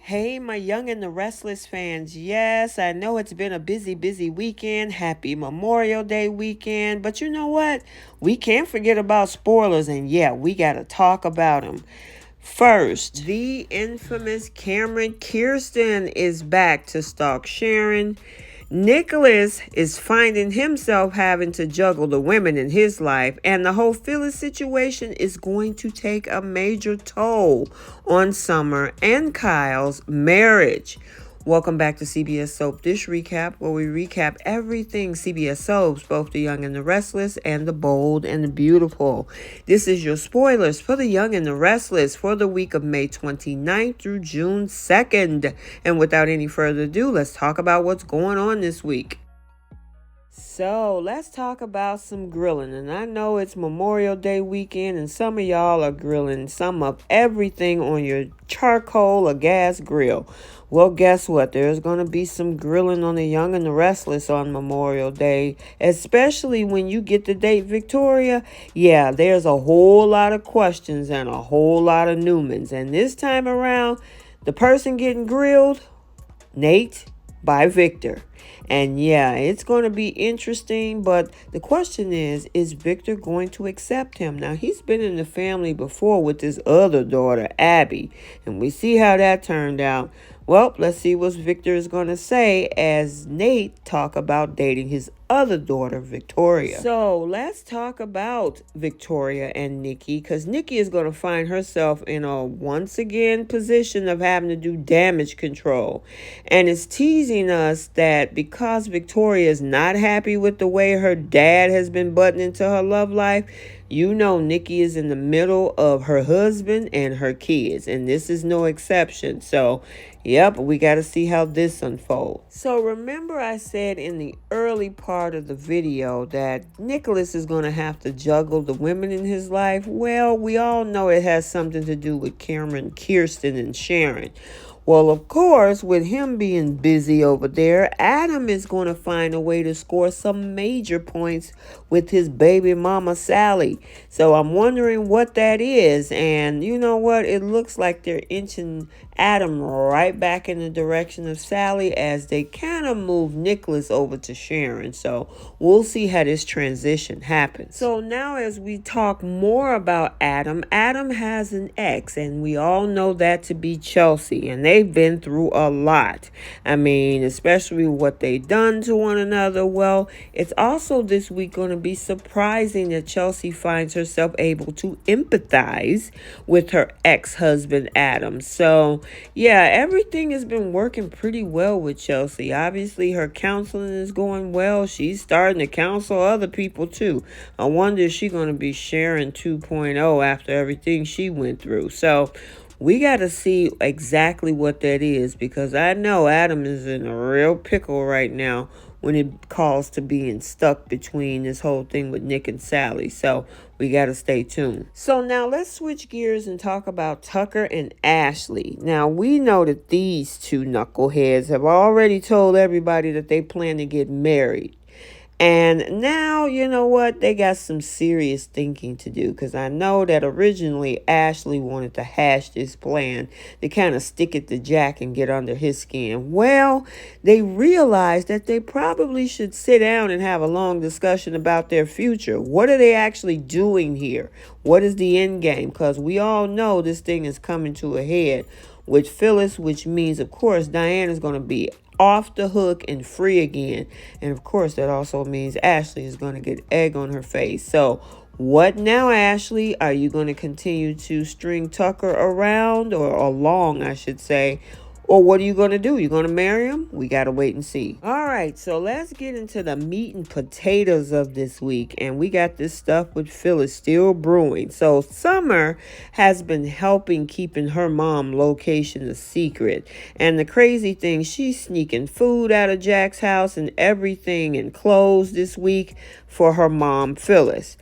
Hey, my Young and the Restless fans. Yes, I know it's been a busy weekend. Happy Memorial Day weekend. But you know what? We can't forget about spoilers, and yeah, we got to talk about them. First, the infamous Cameron Kirsten is back to stalk Sharon. Nicholas is finding himself having to juggle the women in his life, and the whole Phyllis situation is going to take a major toll on Summer and Kyle's marriage. Welcome back to CBS Soap Dish Recap, where we recap everything CBS Soaps, both the Young and the Restless and the Bold and the Beautiful. This is your spoilers for the Young and the Restless for the week of May 29th through June 2nd. And without any further ado, let's talk about what's going on this week. So let's talk about some grilling. And I know it's Memorial Day weekend, and some of y'all are grilling some of everything on your charcoal or gas grill. Well, guess what? There's going to be some grilling on the Young and the Restless on Memorial Day, especially when you get to date Victoria. Yeah, there's a whole lot of questions and a whole lot of Newmans. And this time around, the person getting grilled, Nate by Victor. And yeah, it's going to be interesting, but the question is Victor going to accept him? Now, he's been in the family before with his other daughter, Abby, and we see how that turned out. Well, let's see what Victor is going to say as Nate talk about dating his other daughter, Victoria. So let's talk about Victoria and Nikki, because Nikki is going to find herself in a once again position of having to do damage control. And it's teasing us that because Victoria is not happy with the way her dad has been butting into her love life, you know Nikki is in the middle of her husband and her kids, and this is no exception. So, yep, we got to see how this unfolds. So remember I said in the early part of the video that Nicholas is going to have to juggle the women in his life. Well, we all know it has something to do with Cameron, Kirsten, and Sharon. Well, of course, with him being busy over there, Adam is going to find a way to score some major points with his baby mama, Sally. So I'm wondering what that is. And you know what? It looks like they're inching Adam right back in the direction of Sally as they kind of move Nicholas over to Sharon. So we'll see how this transition happens. So now as we talk more about Adam has an ex, and we all know that to be Chelsea. And they've been through a lot. I mean, especially what they've done to one another. Well, it's also this week going to be surprising that Chelsea finds herself able to empathize with her ex-husband, Adam. So, yeah, everything has been working pretty well with Chelsea. Obviously, her counseling is going well. She's starting to counsel other people, too. I wonder if she's going to be Sharon 2.0 after everything she went through. So, we got to see exactly what that is, because I know Adam is in a real pickle right now when it calls to being stuck between this whole thing with Nick and Sally. So we got to stay tuned. So now let's switch gears and talk about Tucker and Ashley. Now we know that these two knuckleheads have already told everybody that they plan to get married. And now, you know what, they got some serious thinking to do, because I know that originally Ashley wanted to hash this plan to kind of stick it to Jack and get under his skin. Well, they realized that they probably should sit down and have a long discussion about their future. What are they actually doing here? What is the end game? Because we all know this thing is coming to a head with Phyllis, which means, of course, Diane is going to be off the hook and free again. And of course, that also means Ashley is going to get egg on her face. So what now, Ashley? Are you going to continue to string Tucker around, or along, I should say? Or what are you going to do? You going to marry him? We got to wait and see. All right, so let's get into the meat and potatoes of this week. And we got this stuff with Phyllis still brewing. So Summer has been helping keeping her mom location a secret. And the crazy thing, she's sneaking food out of Jack's house and everything and clothes this week for her mom, Phyllis.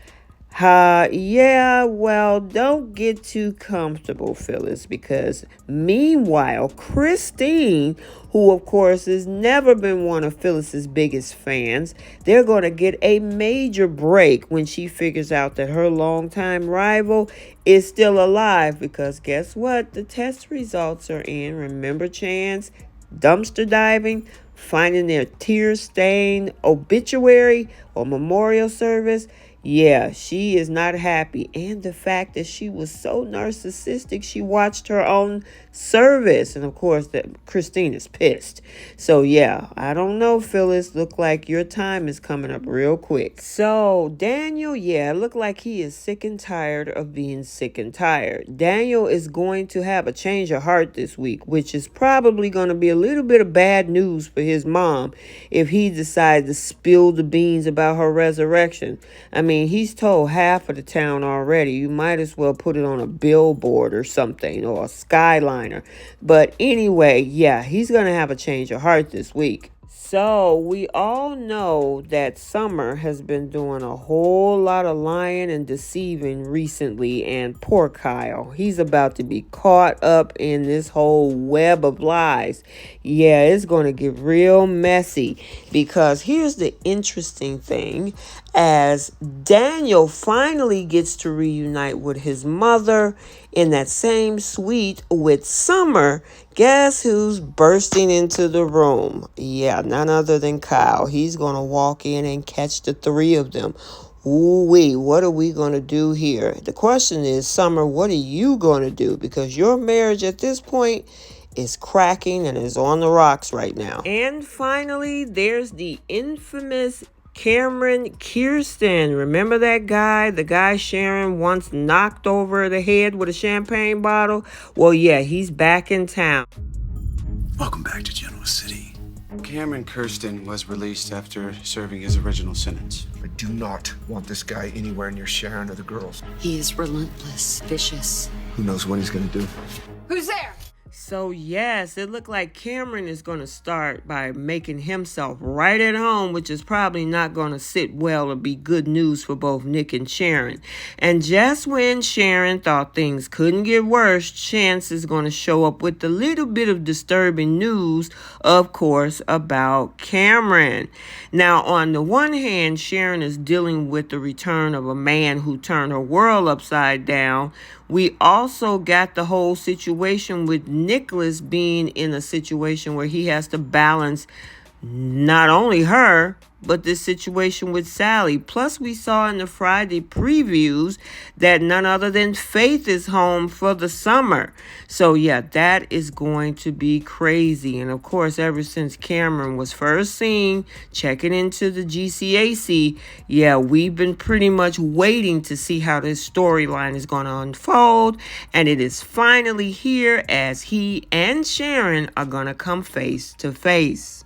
Yeah, well, don't get too comfortable, Phyllis, because meanwhile, Christine, who of course has never been one of Phyllis's biggest fans, they're going to get a major break when she figures out that her longtime rival is still alive, because guess what? The test results are in. Remember Chance dumpster diving, finding their tear-stained obituary or memorial service? Yeah, she is not happy. And the fact that she was so narcissistic, she watched her own service. And of course, that Christine is pissed. So yeah, I don't know, Phyllis. Look like your time is coming up real quick. So Daniel, yeah, look like he is sick and tired of being sick and tired. Daniel is going to have a change of heart this week, which is probably going to be a little bit of bad news for his mom if he decides to spill the beans about her resurrection. I mean, he's told half of the town already. You might as well put it on a billboard or something, or a skyliner. But anyway, yeah, he's going to have a change of heart this week. So we all know that Summer has been doing a whole lot of lying and deceiving recently, and poor Kyle, he's about to be caught up in this whole web of lies. Yeah, it's going to get real messy, because here's the interesting thing. As Daniel finally gets to reunite with his mother in that same suite with Summer, guess who's bursting into the room? Yeah, none other than Kyle. He's going to walk in and catch the three of them. Ooh-wee, what are we going to do here? The question is, Summer, what are you going to do? Because your marriage at this point is cracking and is on the rocks right now. And finally, there's the infamous Cameron Kirsten. Remember that guy? The guy Sharon once knocked over the head with a champagne bottle? Well, yeah, he's back in town. Welcome back to Genoa City. Cameron Kirsten was released after serving his original sentence. I do not want this guy anywhere near Sharon or the girls. He is relentless, vicious. Who knows what he's gonna do? Who's there? So yes, it looked like Cameron is going to start by making himself right at home, which is probably not going to sit well or be good news for both Nick and Sharon. And just when Sharon thought things couldn't get worse, Chance is going to show up with a little bit of disturbing news, of course, about Cameron. Now, on the one hand, Sharon is dealing with the return of a man who turned her world upside down. We also got the whole situation with Nicholas being in a situation where he has to balance not only her, but this situation with Sally. Plus, we saw in the Friday previews that none other than Faith is home for the summer. So, yeah, that is going to be crazy. And, of course, ever since Cameron was first seen checking into the GCAC, yeah, we've been pretty much waiting to see how this storyline is going to unfold. And it is finally here, as he and Sharon are going to come face to face.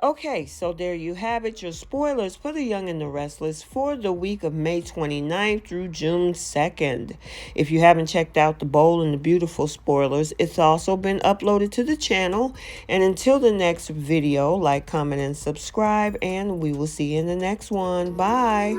Okay, so there you have it, your spoilers for The Young and the Restless for the week of May 29th through June 2nd. If you haven't checked out the Bold and the Beautiful spoilers, it's also been uploaded to the channel. And until the next video, like, comment, and subscribe, and we will see you in the next one. Bye!